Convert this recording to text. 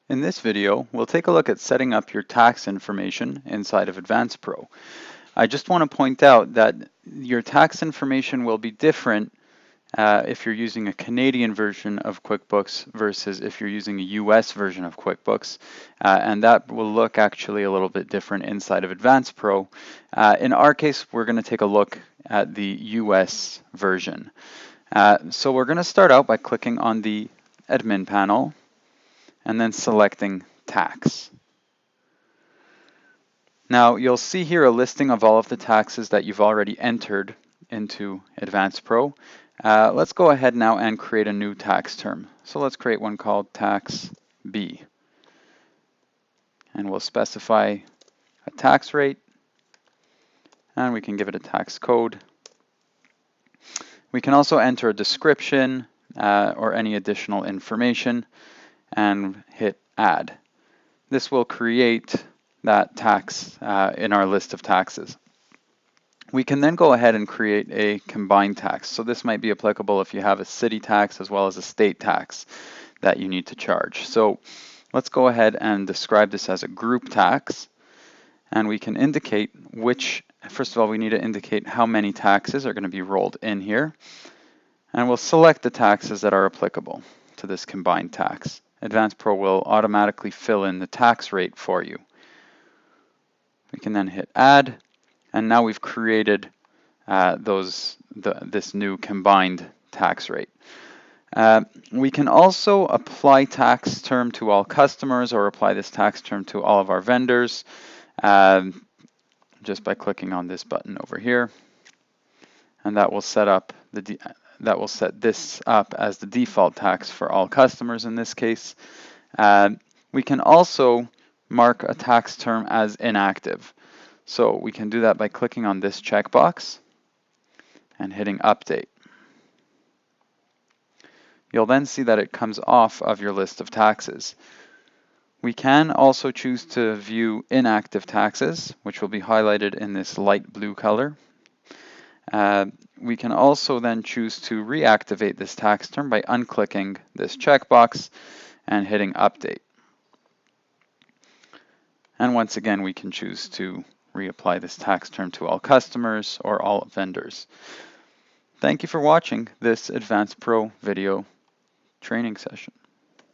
In this video, we'll take a look at setting up your tax information inside of AdvancePro. I just want to point out that your tax information will be different if you're using a Canadian version of QuickBooks versus if you're using a US version of QuickBooks, and that will look actually a little bit different inside of AdvancePro. In our case, we're going to take a look at the US version. So we're going to start out by clicking on the admin panel and then selecting tax. Now you'll see here a listing of all of the taxes that you've already entered into AdvancePro. Let's go ahead now and create a new tax term. So let's create one called tax B. And we'll specify a tax rate, and we can give it a tax code. We can also enter a description or any additional information and hit add. This will create that tax in our list of taxes. We can then go ahead and create a combined tax. So this might be applicable if you have a city tax as well as a state tax that you need to charge. So let's go ahead and describe this as a group tax. And we can indicate which, first of all, we need to indicate how many taxes are going to be rolled in here. And we'll select the taxes that are applicable to this combined tax. AdvancePro will automatically fill in the tax rate for you. We can then hit add, and now we've created this new combined tax rate. We can also apply tax term to all customers or apply this tax term to all of our vendors just by clicking on this button over here, and that will set this up as the default tax for all customers in this case. We can also mark a tax term as inactive. So we can do that by clicking on this checkbox and hitting update. You'll then see that it comes off of your list of taxes. We can also choose to view inactive taxes, which will be highlighted in this light blue color. We can also then choose to reactivate this tax term by unclicking this checkbox and hitting update. And once again, we can choose to reapply this tax term to all customers or all vendors. Thank you for watching this AdvancePro video training session.